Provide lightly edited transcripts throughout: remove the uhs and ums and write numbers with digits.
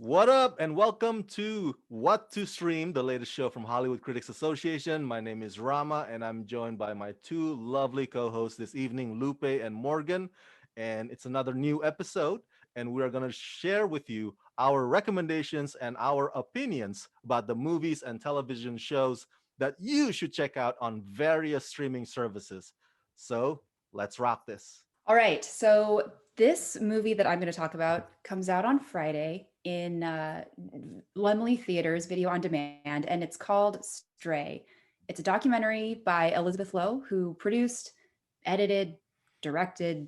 What up, and welcome to What to Stream, the latest show from Hollywood Critics Association. My name is Rama, and I'm joined by my two lovely co hosts this evening, Lupe and Morgan. And it's another new episode, and we are going to share with you our recommendations and our opinions about the movies and television shows that you should check out on various streaming services. So let's rock this. All right. So this movie that I'm going to talk about comes out on Friday in Lemley Theaters, video on demand, and it's called Stray. It's a documentary by Elizabeth Lowe, who produced, edited, directed,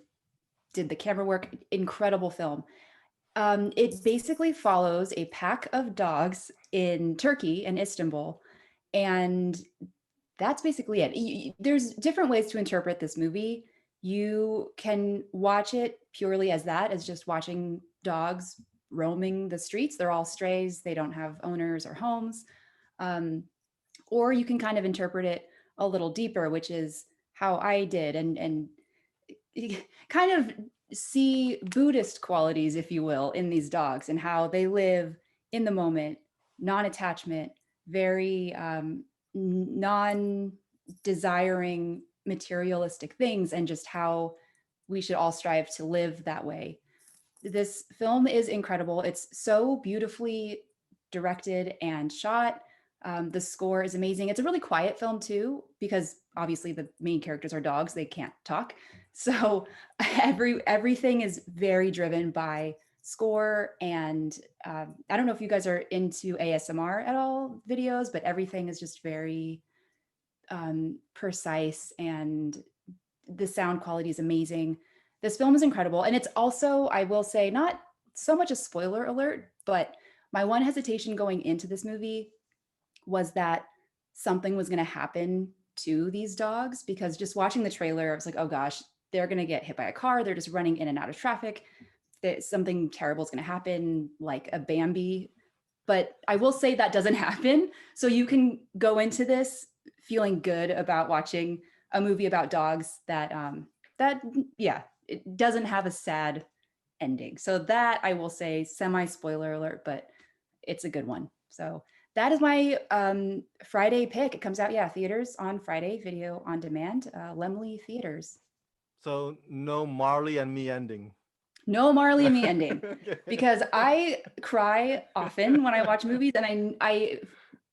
did the camera work. Incredible film. It basically follows a pack of dogs in Turkey, in Istanbul, and that's basically it. There's different ways to interpret this movie. You can watch it purely as that, as just watching dogs roaming the streets. They're all strays, they don't have owners or homes. Um, or you can kind of interpret it a little deeper, which is how I did, and kind of see Buddhist qualities, if you will, in these dogs and how they live in the moment, non-attachment, very non-desiring materialistic things, and just how we should all strive to live that way. This film is incredible. It's so beautifully directed and shot. The score is amazing. It's a really quiet film too, because obviously the main characters are dogs. They can't talk. So everything is very driven by score. And I don't know if you guys are into ASMR at all videos, but everything is just very precise, and the sound quality is amazing. This film is incredible. And it's also, I will say, not so much a spoiler alert, but my one hesitation going into this movie was that something was going to happen to these dogs, because just watching the trailer, I was like, oh gosh, they're going to get hit by a car. They're just running in and out of traffic. That something terrible is going to happen, like a Bambi. But I will say that doesn't happen. So you can go into this feeling good about watching a movie about dogs that yeah, it doesn't have a sad ending. So that, I will say, semi spoiler alert, but it's a good one. So that is my Friday pick. It comes out, yeah, theaters on Friday, video on demand, Lemley Theaters. So, no Marley and me ending. No Marley and me ending, Okay. because I cry often when I watch movies, and I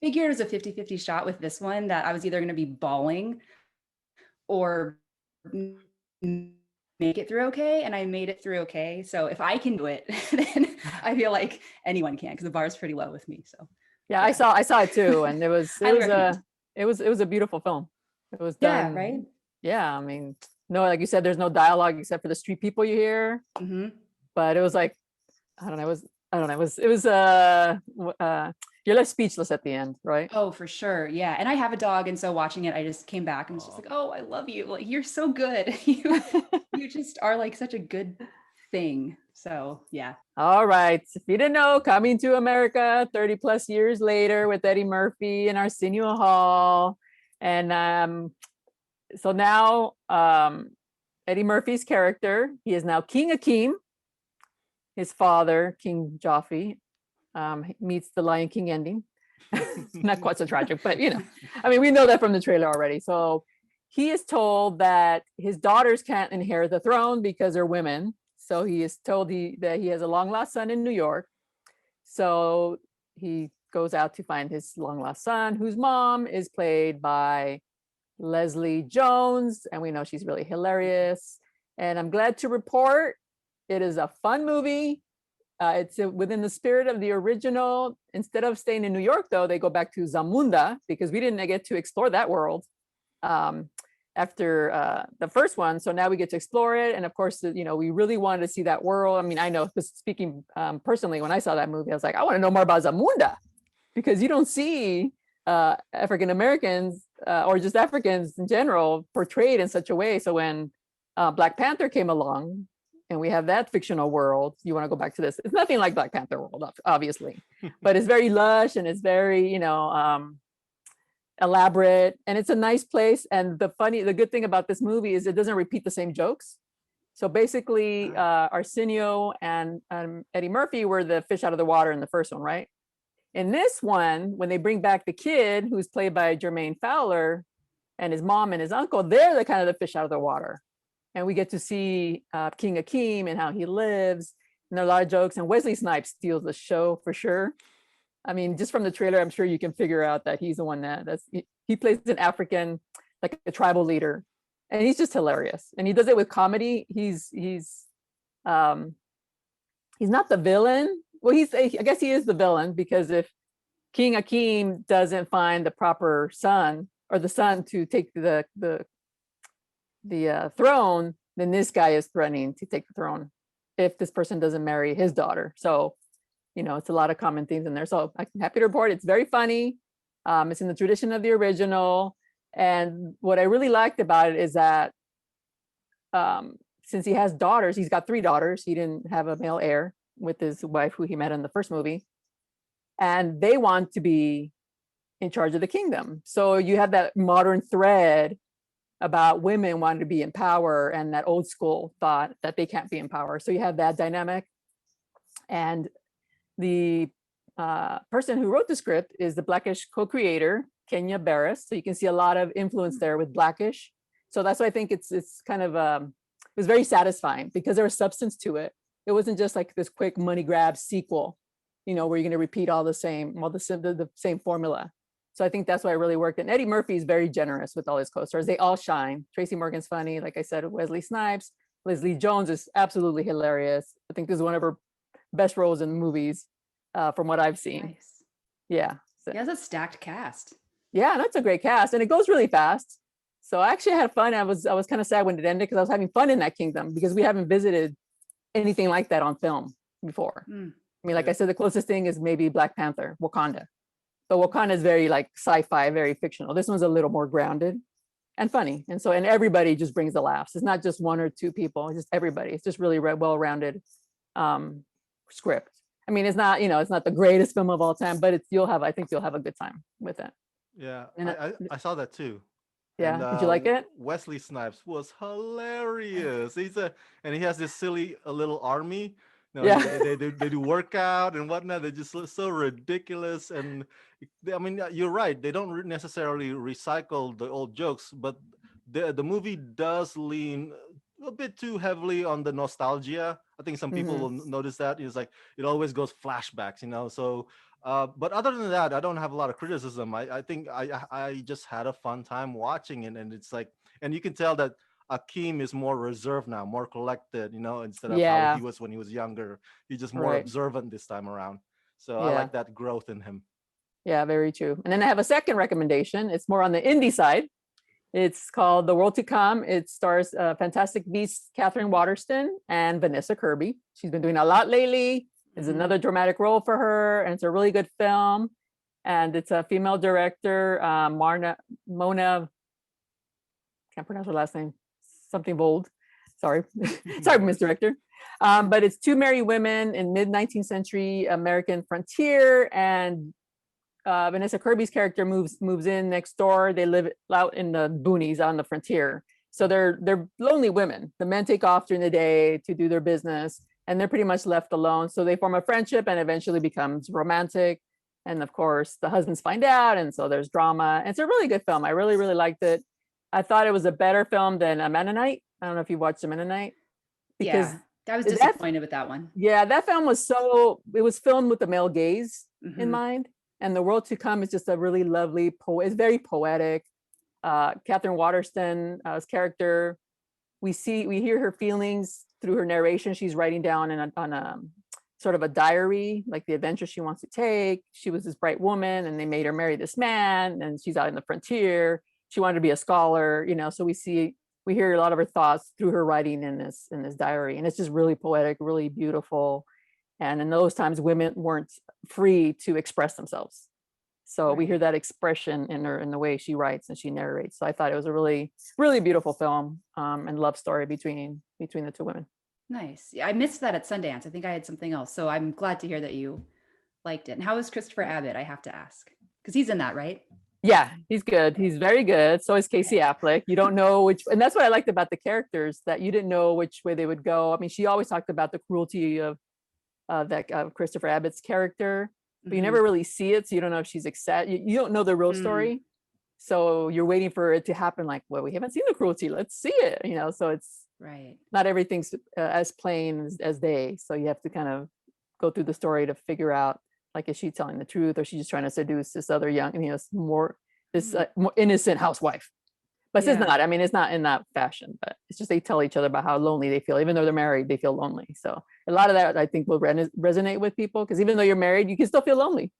figured it was a 50-50 shot with this one, that I was either going to be bawling or make it through okay, and I made it through okay. So if I can do it, then I feel like anyone can, because the bar is pretty low with me. So Yeah, I yeah, saw it too, and highly recommend. it was a beautiful film. It was Yeah, done. right. Yeah, I mean, no, like you said, there's no dialogue except for the street people you hear, Hmm. but it was like, I don't know, you're left speechless at the end, right? Oh, for sure. Yeah. And I have a dog. And so watching it, I just came back and was just Oh. like, oh, I love you. Like, you're so good. You just are like such a good thing. So yeah. All right. If you didn't know, Coming to America 30 plus years later with Eddie Murphy and Arsenio Hall. And so now Eddie Murphy's character, he is now King Akeem. His father, King Joffrey, meets the Lion King ending. Not quite so tragic, but I mean, we know that from the trailer already. So he is told that his daughters can't inherit the throne because they're women. So he is told that he has a long lost son in New York. So he goes out to find his long lost son, whose mom is played by Leslie Jones. And we know she's really hilarious. And I'm glad to report it is a fun movie. It's within the spirit of the original. Instead of staying in New York, though, they go back to Zamunda, because we didn't get to explore that world after the first one. So now we get to explore it. And of course, we really wanted to see that world. I mean, I know, speaking personally, when I saw that movie, I was like, I want to know more about Zamunda, because you don't see African Americans or just Africans in general portrayed in such a way. So when Black Panther came along, and we have that fictional world, you want to go back to this. It's nothing like Black Panther world, obviously, but it's very lush, and it's very, elaborate, and it's a nice place. And the good thing about this movie is it doesn't repeat the same jokes. So basically, Arsenio and Eddie Murphy were the fish out of the water in the first one, right? In this one, when they bring back the kid who's played by Jermaine Fowler and his mom and his uncle, they're the kind of the fish out of the water. And we get to see King Akeem and how he lives. And there are a lot of jokes. And Wesley Snipes steals the show for sure. I mean, just from the trailer, I'm sure you can figure out that he's the one he plays an African, like a tribal leader, and he's just hilarious. And he does it with comedy. He's not the villain. Well, I guess he is the villain, because if King Akeem doesn't find the proper son, or the son to take the throne, then this guy is threatening to take the throne if this person doesn't marry his daughter. So, it's a lot of common themes in there. So I'm happy to report it's very funny. It's in the tradition of the original. And what I really liked about it is that since he has daughters, he's got 3 daughters. He didn't have a male heir with his wife, who he met in the first movie. And they want to be in charge of the kingdom. So you have that modern thread about women wanting to be in power, and that old school thought that they can't be in power. So you have that dynamic. And the person who wrote the script is the Blackish co-creator, Kenya Barris. So you can see a lot of influence there with Blackish. So that's why I think it's kind of it was very satisfying, because there was substance to it. It wasn't just like this quick money grab sequel, where you're going to repeat all the same formula. So I think that's why it really worked. And Eddie Murphy is very generous with all his co-stars. They all shine. Tracy Morgan's funny, like I said. Wesley Snipes, Leslie Jones is absolutely hilarious. I think this is one of her best roles in movies, from what I've seen. Nice. Yeah. So, He has a stacked cast. yeah, that's a great cast, and it goes really fast. So I actually had fun. I was kind of sad when it ended, because I was having fun in that kingdom, because we haven't visited anything like that on film before. I mean, like I said, the closest thing is maybe Black Panther, Wakanda. But Wakanda is very like sci-fi, very fictional. This one's a little more grounded and funny. And everybody just brings the laughs. It's not just 1 or 2 people, it's just everybody. It's just really well-rounded script. I mean, it's not the greatest film of all time, but I think you'll have a good time with it. Yeah, And I saw that too. Yeah. And Did you like it? Wesley Snipes was hilarious. And he has this silly little army. Yeah. They do workout and whatnot. They're just so ridiculous. And I mean, you're right. They don't necessarily recycle the old jokes, but the movie does lean a bit too heavily on the nostalgia. I think some people will notice that. It's like it always goes flashbacks, So, but other than that, I don't have a lot of criticism. I think I just had a fun time watching it, and it's like, and you can tell that Akeem is more reserved now, more collected, instead of how he was when he was younger. He's just more Right. observant this time around. So I Yeah. like that growth in him. Yeah, very true. And then I have a second recommendation. It's more on the indie side. It's called The World to Come. It stars Fantastic Beasts Catherine Waterston and Vanessa Kirby. She's been doing a lot lately. It's another dramatic role for her, and it's a really good film. And it's a female director, Mona, can't pronounce her last name, something bold. Sorry, sorry, Miss Director. But it's 2 married women in mid-19th century American frontier, and Vanessa Kirby's character moves in next door. They live out in the boonies on the frontier. So they're lonely women. The men take off during the day to do their business, and they're pretty much left alone. So they form a friendship, and eventually becomes romantic. And of course, the husbands find out, and so there's drama. And it's a really good film. I really, really liked it. I thought it was a better film than A Mennonite. I don't know if you watched A Mennonite. Because I was disappointed with that one. Yeah, that film it was filmed with the male gaze in mind. And The World to Come is just a really lovely it's very poetic. Catherine Waterston's character, we hear her feelings through her narration. She's writing down on a sort of a diary, like the adventure she wants to take. She was this bright woman, and they made her marry this man, and she's out in the frontier. She wanted to be a scholar, so we hear a lot of her thoughts through her writing in this diary. And it's just really poetic, really beautiful. And in those times, women weren't free to express themselves. So we hear that expression in the way she writes and she narrates. So I thought it was a really, really beautiful film, and love story between the 2 women. Nice. Yeah, I missed that at Sundance. I think I had something else. So I'm glad to hear that you liked it. And how is Christopher Abbott? I have to ask, because he's in that, right? Yeah, he's good. He's very good. So is Casey Affleck. You don't know which, and that's what I liked about the characters, that you didn't know which way they would go. I mean, she always talked about the cruelty of that Christopher Abbott's character, but you Mhm. never really see it, so you don't know if she's you don't know the real Mm. story. So you're waiting for it to happen. Like, well, we haven't seen the cruelty. Let's see it. So it's Right. not everything's as plain as they. So you have to kind of go through the story to figure out, like, is she telling the truth, or she's just trying to seduce this other young, more this more innocent housewife. But it's Yeah. not. I mean, it's not in that fashion. But it's just they tell each other about how lonely they feel, even though they're married. They feel lonely. So a lot of that I think will resonate with people, because even though you're married, you can still feel lonely.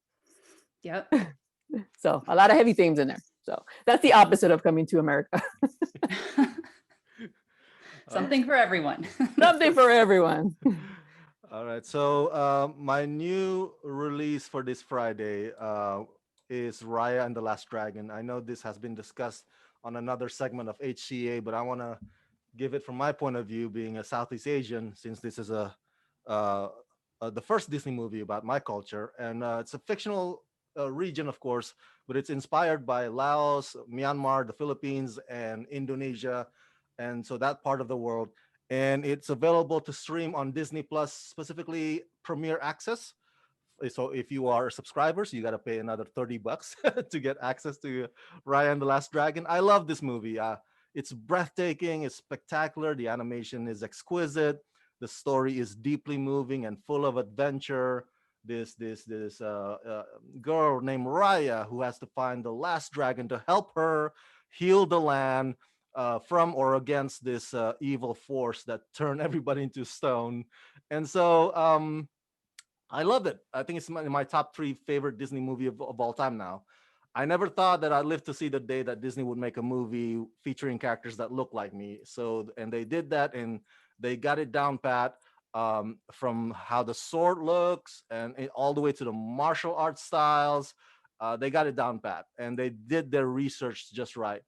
Yep. So a lot of heavy themes in there. So that's the opposite of Coming to America. Something for everyone. Something for everyone. All right. So my new release for this Friday is Raya and the Last Dragon. I know this has been discussed on another segment of HCA, but I want to give it from my point of view, being a Southeast Asian, since this is uh, the first Disney movie about my culture, and it's a fictional region, of course, but it's inspired by Laos, Myanmar, the Philippines, and Indonesia, and so that part of the world. And it's available to stream on Disney Plus, specifically Premier Access. So if you are subscribers, you got to pay another $30 to get access to Raya and the Last Dragon. I love this movie. It's breathtaking, it's spectacular, the animation is exquisite, the story is deeply moving and full of adventure. This girl named Raya, who has to find the last dragon to help her heal the land from or against this evil force that turned everybody into stone. And so I love it. I think it's my top three favorite Disney movie of all time now. I never thought that I'd live to see the day that Disney would make a movie featuring characters that look like me. So, and they did that, and they got it down pat, from how the sword looks and all the way to the martial arts styles. They got it down pat, and they did their research just right.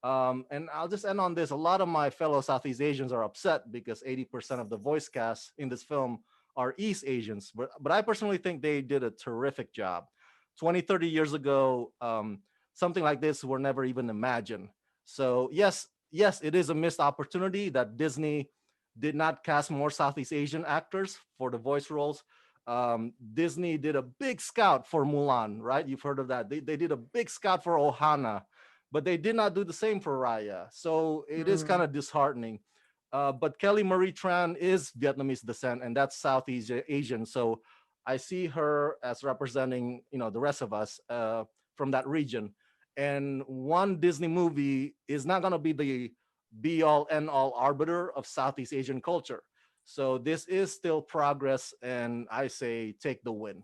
And I'll just end on this. A lot of my fellow Southeast Asians are upset because 80% of the voice cast in this film are East Asians. But I personally think they did a terrific job. 20, 30 years ago, something like this were never even imagined. So yes, it is a missed opportunity that Disney did not cast more Southeast Asian actors for the voice roles. Disney did a big scout for Mulan, right? You've heard of that. They did a big scout for Ohana, but they did not do the same for Raya. So it is kind of disheartening. But Kelly Marie Tran is Vietnamese descent, and that's Southeast Asian. So I see her as representing, the rest of us from that region. And one Disney movie is not going to be the be all end all arbiter of Southeast Asian culture. So this is still progress, and I say take the win.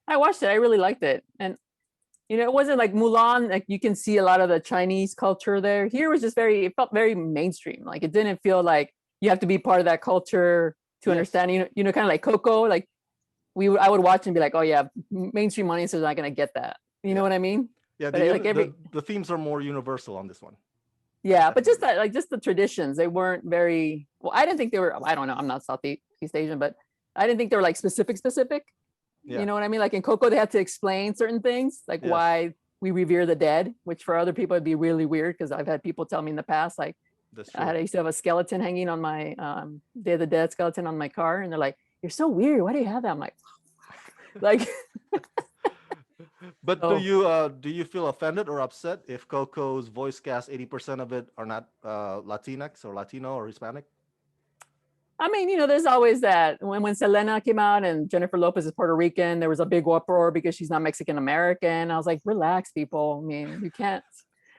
I watched it. I really liked it. And it wasn't like Mulan, like you can see a lot of the Chinese culture there. Here was just it felt very mainstream. Like it didn't feel like you have to be part of that culture to Yes. understand, kind of like Coco. Like I would watch and be like, oh yeah, mainstream audiences are not gonna get that. You know Yeah. what I mean? Yeah. But like The themes are more universal on this one. yeah, but just Definitely. that, like just the traditions, they weren't very well. I didn't think they were. I don't know. I'm not Southeast Asian, but I didn't think they were like specific. You Yeah. know what I mean? Like in Coco, they had to explain certain things, like Yes. why we revere the dead, which for other people would be really weird, because I've had people tell me in the past, like That's I true. used to have a skeleton hanging on my Day of the Dead skeleton on my car, and they're like, "You're so weird. Why do you have that?" I'm like, But oh. do you feel offended or upset if Coco's voice cast 80% of it are not Latinx or Latino or Hispanic? I mean, there's always that when Selena came out and Jennifer Lopez is Puerto Rican, there was a big uproar because she's not Mexican American. I was like, relax, people. I mean, you can't.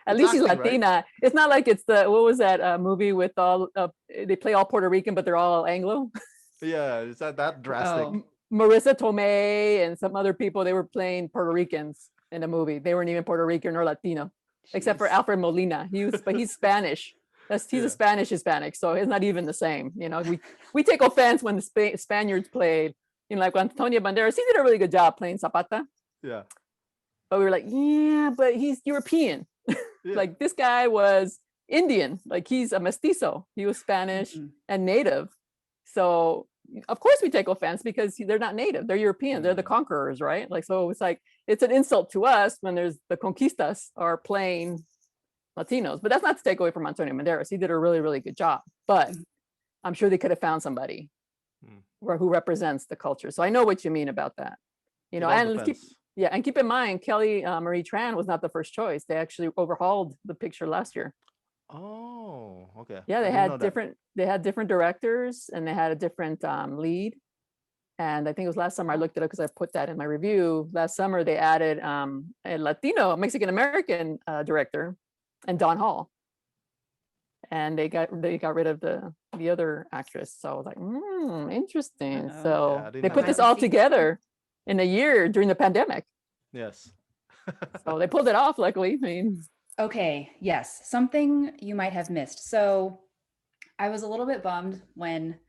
At It's least she's acting, right? Latina. It's not like it's what was that movie with all they play all Puerto Rican, but they're all Anglo. Yeah, is that drastic? Oh, Marissa Tomei and some other people, they were playing Puerto Ricans in the movie. They weren't even Puerto Rican or Latino, except for jeez. Alfred Molina. But he's Spanish. He's a Yeah. Spanish Hispanic, so it's not even the same. We take offense when the Spaniards played. Like Antonio Banderas, he did a really good job playing Zapata, Yeah. but we were like, yeah, but he's European. Yeah. Like this guy was Indian. Like he's a mestizo. He was Spanish Mhm. and native. So of course we take offense because they're not native, they're European, they're the conquerors, right? Like, so it's like, it's an insult to us when there's the conquistas are playing Latinos, but that's not to take away from Antonio Banderas. He did a really, really good job, but I'm sure they could have found somebody who represents the culture. So I know what you mean about that, you know. And let's keep in mind, Kelly Marie Tran was not the first choice. They actually overhauled the picture last year. Oh, okay. Yeah, they had different directors, and they had a different lead. And I think it was last summer, I looked it up because I put that in my review. Last summer, they added a Latino, Mexican American director, and Don Hall. And they got rid of the other actress. So I was like, interesting. So they put this all together in a year during the pandemic. Yes. So they pulled it off, luckily. I mean, okay, yes, something you might have missed. So I was a little bit bummed when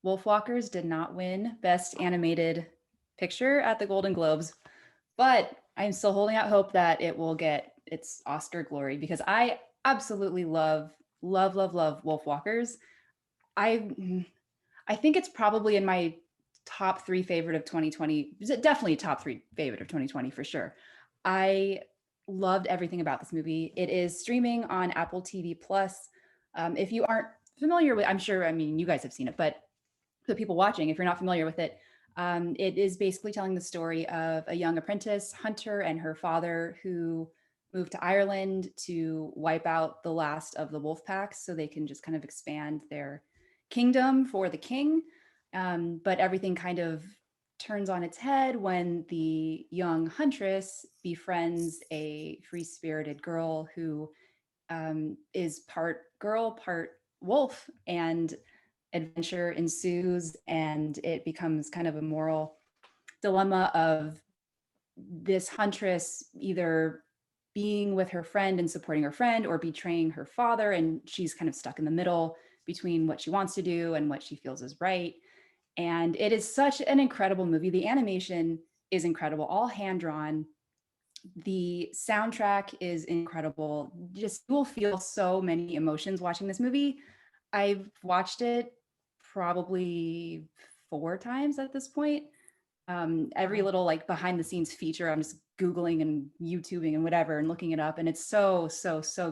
Wolfwalkers did not win Best Animated Picture at the Golden Globes, but I'm still holding out hope that it will get its Oscar glory, because I absolutely love Wolfwalkers. I think it's probably in my top 3 favorite of 2020. Is it definitely top 3 favorite of 2020 for sure. I loved everything about this movie. It is streaming on Apple TV Plus. If you aren't familiar with, I'm sure, I mean, you guys have seen it, but the people watching, if you're not familiar with it, it is basically telling the story of a young apprentice, Hunter, and her father, who moved to Ireland to wipe out the last of the wolf packs so they can just kind of expand their kingdom for the king. But everything kind of turns on its head when the young huntress befriends a free-spirited girl who is part girl, part wolf, and adventure ensues, and it becomes kind of a moral dilemma of this huntress either being with her friend and supporting her friend, or betraying her father, and she's kind of stuck in the middle between what she wants to do and what she feels is right. And it is such an incredible movie. The animation is incredible, all hand drawn. The soundtrack is incredible. Just, you will feel so many emotions watching this movie. I've watched it probably 4 times at this point. Every little like behind the scenes feature, I'm just Googling and YouTubing and whatever and looking it up. And it's so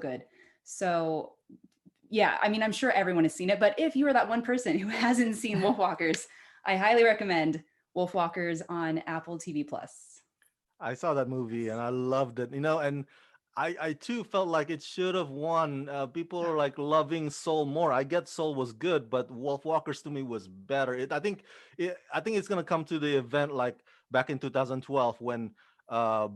good. So yeah, I mean, I'm sure everyone has seen it, but if you are that one person who hasn't seen Wolfwalkers, I highly recommend Wolfwalkers on Apple TV Plus. I saw that movie and I loved it, and I too felt like it should have won. People are like loving Soul more. I get Soul was good, but Wolfwalkers to me was better. I think it's gonna come to the event like back in 2012 when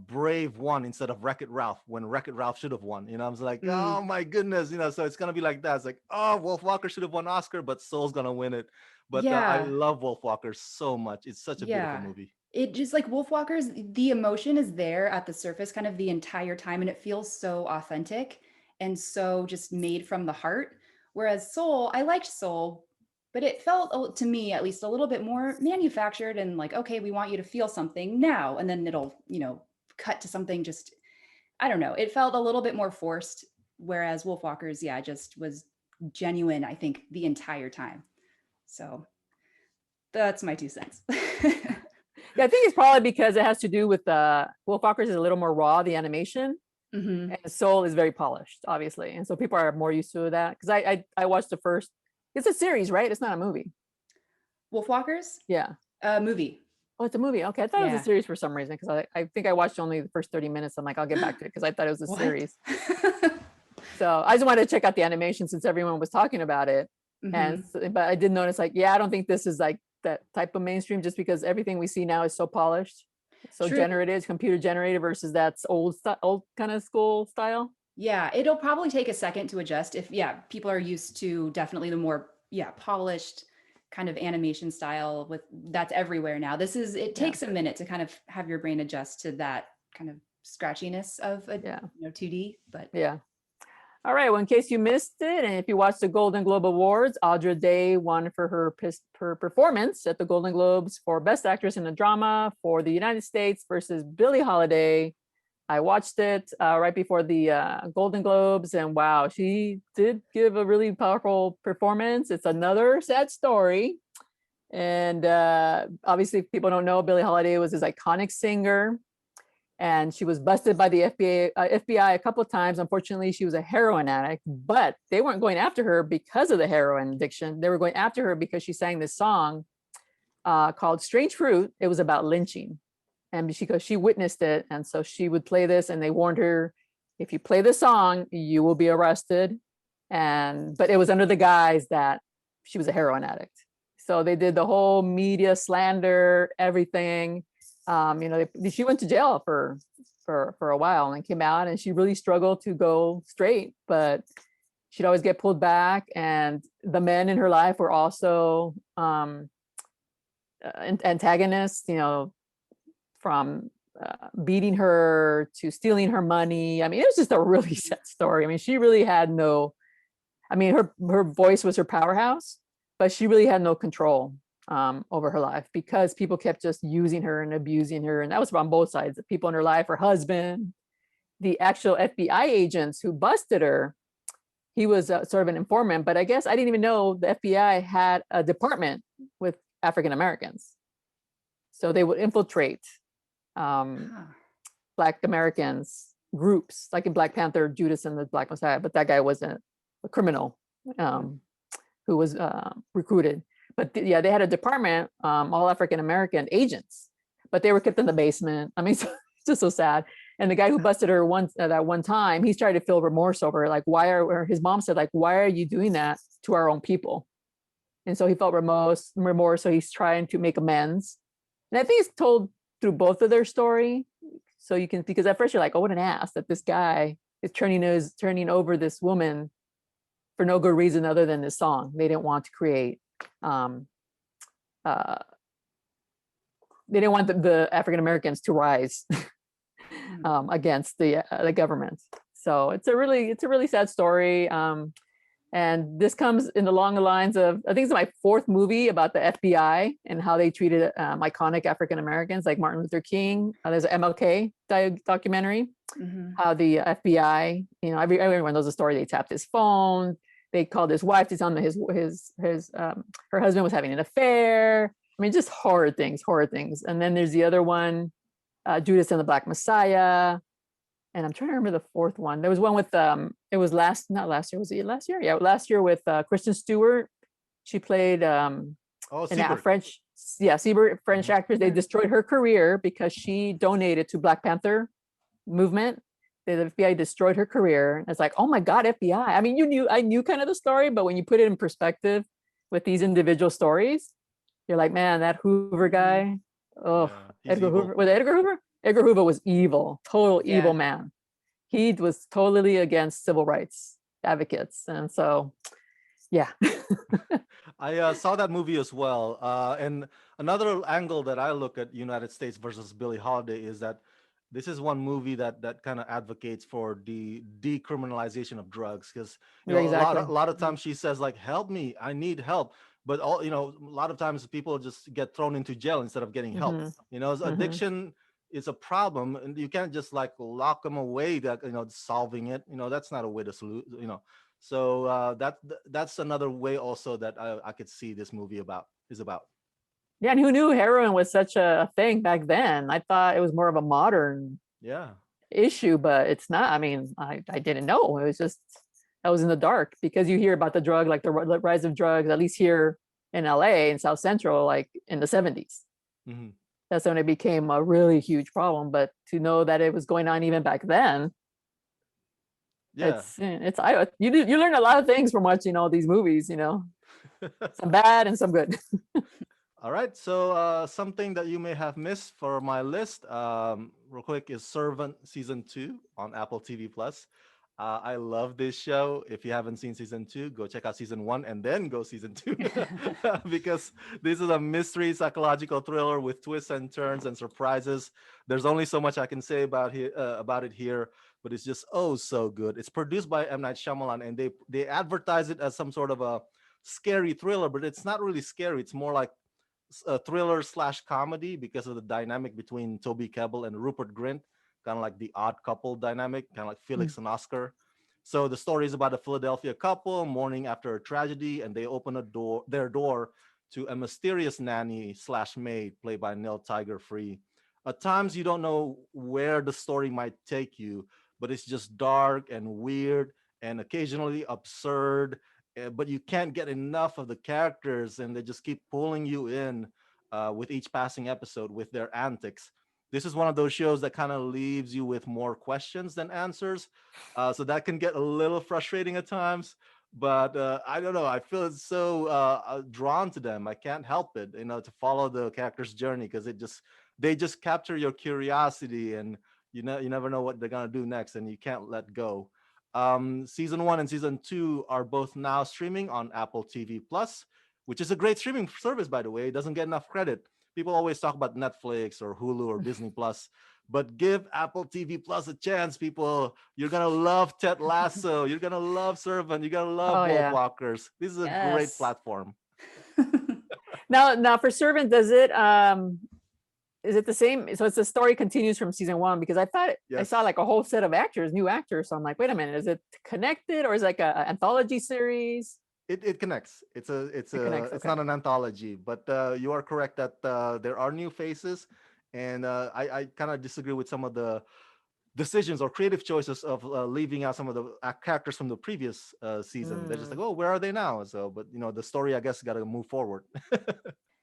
Brave won instead of Wreck-It Ralph, when Wreck-It Ralph should have won. I was like, oh my goodness, so it's gonna be like that. It's like, oh, Wolfwalker should have won Oscar, but Soul's gonna win it. But I love Wolfwalkers so much. It's such a beautiful movie. It just, like, Wolfwalkers, the emotion is there at the surface kind of the entire time, and it feels so authentic and so just made from the heart. Whereas Soul, I liked Soul, but it felt, to me at least, a little bit more manufactured and like, okay, we want you to feel something now, and then it'll, cut to something just, I don't know. It felt a little bit more forced, whereas Wolfwalkers, just was genuine, I think, the entire time. So that's my 2 cents. Yeah, I think it's probably because it has to do with Wolfwalkers is a little more raw, the animation, and Soul is very polished, obviously, and so people are more used to that. Because I watched the first. It's a series, right? It's not a movie. Wolfwalkers? Yeah, movie. Oh, it's a movie. Okay, I thought it was a series for some reason, because I think I watched only the first 30 minutes. I'm like, I'll get back to it because I thought it was a series. So I just wanted to check out the animation since everyone was talking about it, but I did notice, like, I don't think this is like that type of mainstream, just because everything we see now is so polished, so generated, computer generated, versus that's old kind of school style. Yeah, it'll probably take a second to adjust if people are used to definitely the more polished kind of animation style that's everywhere now. It takes a minute to kind of have your brain adjust to that kind of scratchiness of a 2D, but All right, well, in case you missed it, and if you watched the Golden Globe Awards, Audra Day won for her performance at the Golden Globes for Best Actress in a Drama for the United States versus Billie Holiday. I watched it right before the Golden Globes, and wow, she did give a really powerful performance. It's another sad story. And obviously, if people don't know, Billie Holiday was this iconic singer, and she was busted by the FBI a couple of times. Unfortunately, she was a heroin addict, but they weren't going after her because of the heroin addiction. They were going after her because she sang this song called "Strange Fruit." It was about lynching, and because she witnessed it, and so she would play this, and they warned her, if you play this song, you will be arrested. And but it was under the guise that she was a heroin addict. So they did the whole media slander, everything. She went to jail for a while and came out, and she really struggled to go straight, but she'd always get pulled back. And the men in her life were also antagonists, from beating her to stealing her money. I mean, it was just a really sad story. I mean, she really had no, I mean, her voice was her powerhouse, but she really had no control over her life because people kept just using her and abusing her. And that was on both sides. The people in her life, her husband, the actual FBI agents who busted her. He was sort of an informant, but I guess I didn't even know the FBI had a department with African Americans. So they would infiltrate Black Americans groups, like in Black Panther, Judas and the Black Messiah, but that guy wasn't a criminal who was recruited. But yeah, they had a department, all African American agents, but they were kept in the basement. I mean, it's just so sad. And the guy who busted her once that one time, he's trying to feel remorse over it. Like, his mom said, like, why are you doing that to our own people? And so he felt remorse. So he's trying to make amends. And I think it's told through both of their story. So you can, because at first you're like, oh, what an ass that this guy is turning over this woman for no good reason other than this song. They didn't want to create, they didn't want the African Americans to rise against the government. So it's a really sad story. And this comes in the long lines of, I think it's my fourth movie about the FBI and how they treated iconic African Americans like Martin Luther King. There's an MLK documentary, how the FBI, everyone knows the story. They tapped his phone. They called his wife to tell him her husband was having an affair. I mean, just horror things. And then there's the other one, Judas and the Black Messiah. And I'm trying to remember the fourth one. There was one with it was not last year. Was it last year? Yeah, last year with Kristen Stewart. She played French, Siebert, French actress. They destroyed her career because she donated to Black Panther movement. The FBI destroyed her career. It's like, oh my God, FBI. I mean, I knew kind of the story, but when you put it in perspective with these individual stories, you're like, man, that Hoover guy. Oh, yeah, Edgar Hoover. Was it Edgar Hoover? Edgar Hoover was evil, total evil man. He was totally against civil rights advocates. And so, yeah. I saw that movie as well. And another angle that I look at United States versus Billie Holiday is that this is one movie that kind of advocates for the decriminalization of drugs, because a lot of times she says, like, help me, I need help. But a lot of times people just get thrown into jail instead of getting help. Addiction is a problem, and you can't just like lock them away that solving it. That's not a way to so that's another way also that I could see this movie is about. Yeah, and who knew heroin was such a thing back then? I thought it was more of a modern issue, but it's not. I mean, I didn't know. It was just, I was in the dark, because you hear about the drug, like the rise of drugs, at least here in LA, in South Central, like in the 70s. That's when it became a really huge problem. But to know that it was going on even back then, you learn a lot of things from watching all these movies, some bad and some good. All right, so something that you may have missed for my list, real quick, is Servant Season 2 on Apple TV Plus. I love this show. If you haven't seen Season 2, go check out Season 1 and then go Season 2, because this is a mystery psychological thriller with twists and turns and surprises. There's only so much I can say about it here, but it's just so good. It's produced by M. Night Shyamalan, and they advertise it as some sort of a scary thriller, but it's not really scary. It's more like a thriller / comedy, because of the dynamic between Toby Kebbell and Rupert Grint, kind of like the odd couple dynamic, kind of like Felix and Oscar. So the story is about a Philadelphia couple mourning after a tragedy, and they open their door to a mysterious nanny slash maid played by Neil Tiger Free. At times, you don't know where the story might take you, but it's just dark and weird and occasionally absurd. But you can't get enough of the characters, and they just keep pulling you in with each passing episode with their antics. This is one of those shows that kind of leaves you with more questions than answers. So that can get a little frustrating at times. But I don't know. I feel so drawn to them. I can't help it, to follow the character's journey because they just capture your curiosity, and you never know what they're gonna do next, and you can't let go. Season 1 and season 2 are both now streaming on Apple TV Plus, which is a great streaming service, by the way. It doesn't get enough credit. People always talk about Netflix or Hulu or Disney Plus, but give Apple TV Plus a chance, people. You're gonna love Ted Lasso. You're gonna love Servant. You're gonna love Oh Wolf yeah. Walkers. This is a great Yes. platform. Now for Servant, does it is it the same? So it's the story continues from season 1, because I thought I saw Yes. like a whole set of actors, new actors. So I'm like, wait a minute, is it connected or is it like a anthology series? It connects. It's connects, it's okay. not an anthology, but you are correct that there are new faces, and I kind of disagree with some of the decisions or creative choices of leaving out some of the characters from the previous season. They're just like, Mm. oh, where are they now? So, but the story, I guess, got to move forward.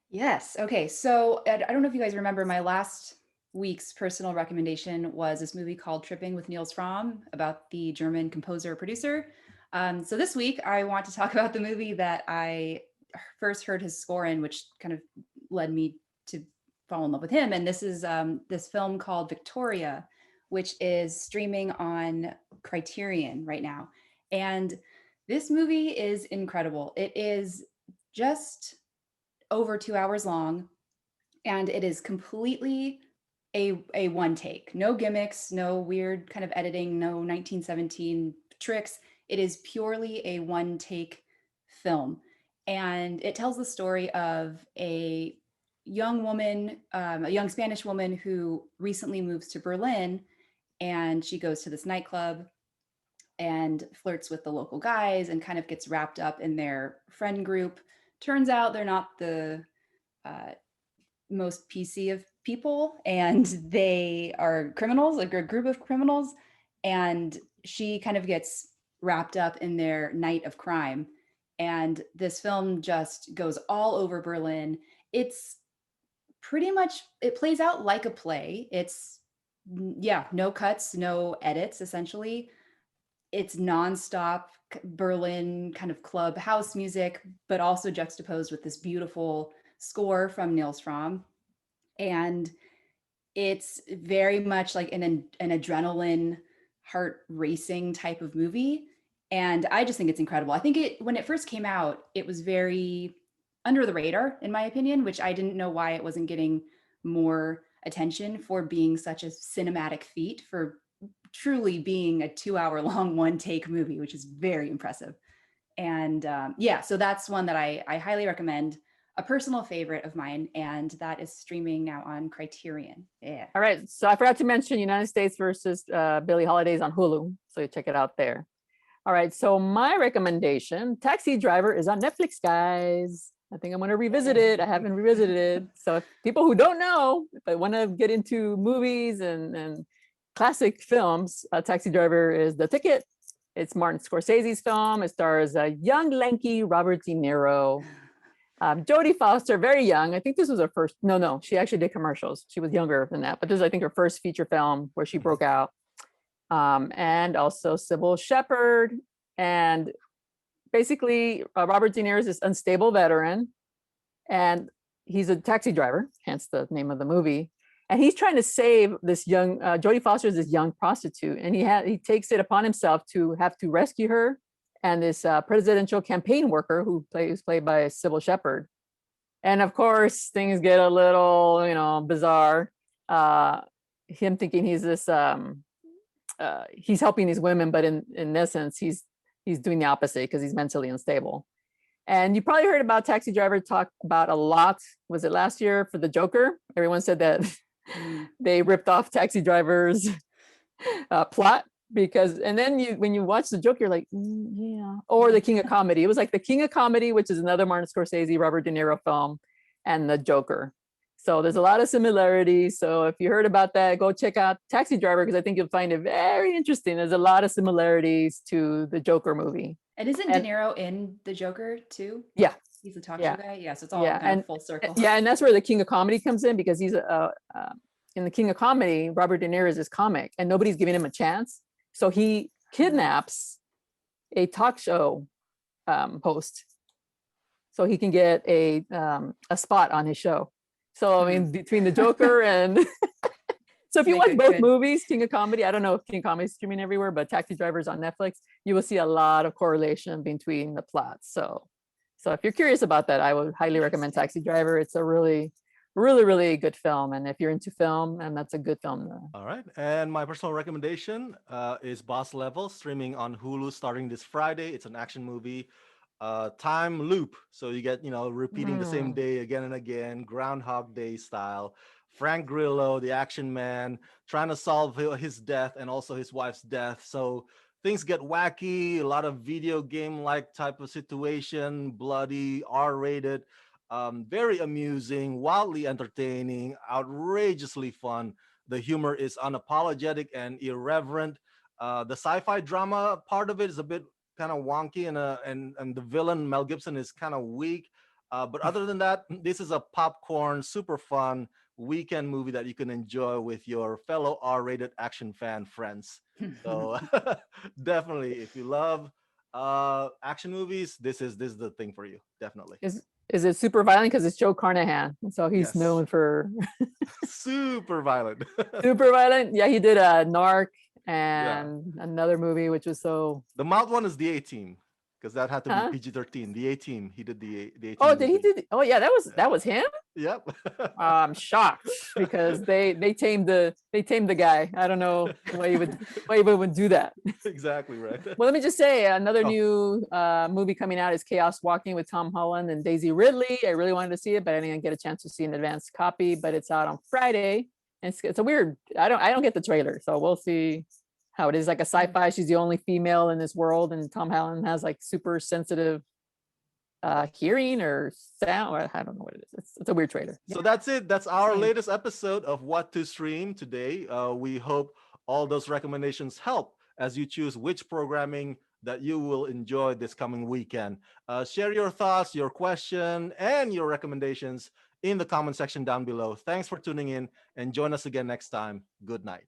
Yes. Okay. So I don't know if you guys remember, my last week's personal recommendation was this movie called Tripping with Niels Fromm, about the German composer producer. So this week I want to talk about the movie that I first heard his score in, which kind of led me to fall in love with him. And this is this film called Victoria, which is streaming on Criterion right now. And this movie is incredible. It is just over 2 hours long, and it is completely a one take. No gimmicks, no weird kind of editing, no 1917 tricks. It is purely a one take film. And it tells the story of a young woman, a young Spanish woman who recently moves to Berlin, and she goes to this nightclub and flirts with the local guys and kind of gets wrapped up in their friend group. Turns out they're not the uh, most PC of people, and they are criminals, like a group of criminals. And she kind of gets wrapped up in their night of crime. And this film just goes all over Berlin. It's pretty much, it plays out like a play. It's, yeah, no cuts, no edits, essentially. It's nonstop Berlin kind of club house music, but also juxtaposed with this beautiful score from Niels Fromm. And it's very much like an adrenaline, heart racing type of movie. And I just think it's incredible. I think when it first came out, it was very under the radar, in my opinion, which I didn't know why it wasn't getting more attention for being such a cinematic feat, for truly being a 2 hour long one take movie, which is very impressive. And yeah, so that's one that I highly recommend, a personal favorite of mine, and that is streaming now on Criterion. Yeah. All right. So I forgot to mention United States versus Billie Holidays on Hulu. So you check it out there. All right. So my recommendation, Taxi Driver, is on Netflix, guys. I think I'm going to revisit it. I haven't revisited it. So if people who don't know, if I want to get into movies and classic films, Taxi Driver is the ticket. It's Martin Scorsese's film. It stars a young, lanky Robert De Niro. Jodie Foster, very young. I think this was her first. No, she actually did commercials. She was younger than that, but this is, I think, her first feature film where she broke out. And also Sybil Shepherd. And basically, Robert De Niro is this unstable veteran, and he's a taxi driver, hence the name of the movie. And he's trying to save this young Jodie Foster is this young prostitute, and he takes it upon himself to have to rescue her and this presidential campaign worker who is played by Sybil Shepherd. And of course, things get a little, bizarre. Him thinking he's this, he's helping these women, but in essence, he's doing the opposite because he's mentally unstable. And you probably heard about Taxi Driver talked about a lot. Was it last year for the Joker? Everyone said that they ripped off Taxi Driver's plot. because and then when you watch the Joker, you're like, yeah, or the King of Comedy. It was like the King of Comedy, which is another Martin Scorsese, Robert De Niro film, and the Joker. So there's a lot of similarities. So if you heard about that, go check out Taxi Driver because I think you'll find it very interesting. There's a lot of similarities to the Joker movie. And isn't De And Niro in The Joker too? yeah, He's a talk show yeah, guy. Yeah, so it's all yeah, kind and of full circle. yeah, and that's where the King of Comedy comes in because he's in the King of Comedy, Robert De Niro is his comic, and nobody's giving him a chance. So he kidnaps a talk show host so he can get a spot on his show. So I mean, between the Joker and so if you watch both movies, King of Comedy, I don't know if King of Comedy is streaming everywhere, but Taxi Driver's on Netflix, you will see a lot of correlation between the plots. So if you're curious about that, I would highly recommend Taxi Driver. It's a really, really, really good film. And if you're into film, and that's a good film. All right. And my personal recommendation is Boss Level, streaming on Hulu starting this Friday. It's an action movie, time loop. So you get, repeating the same day again and again, Groundhog Day style. Frank Grillo, the action man, trying to solve his death and also his wife's death. So things get wacky, a lot of video game like type of situation, bloody, R-rated. Very amusing, wildly entertaining, outrageously fun. The humor is unapologetic and irreverent. The sci-fi drama part of it is a bit kind of wonky, and the villain Mel Gibson is kind of weak. But other than that, this is a popcorn, super fun weekend movie that you can enjoy with your fellow R-rated action fan friends. So definitely, if you love action movies, this is the thing for you. Definitely. Is it super violent? Because it's Joe Carnahan, so he's Yes. known for super violent. super violent. Yeah, he did a Narc and another movie which was so. The mild one is the A-Team, because that had to be Huh? PG-13. The A-Team, he did the A-Team. Oh, did he movie. did? Oh, yeah, that was him. Yep. I'm shocked because they tamed the guy. I don't know why you would do that. Exactly right. Well, let me just say another new movie coming out is Chaos Walking with Tom Holland and Daisy Ridley. I really wanted to see it, but I didn't get a chance to see an advanced copy. But it's out on Friday, and it's a weird. I don't get the trailer, so we'll see how it is. Like a sci-fi. She's the only female in this world, and Tom Holland has like super sensitive hearing or sound. Or I don't know what it is. It's a weird trailer. So that's it. That's our latest episode of What to Stream today. We hope all those recommendations help as you choose which programming that you will enjoy this coming weekend. Share your thoughts, your question, and your recommendations in the comment section down below. Thanks for tuning in, and join us again next time. Good night.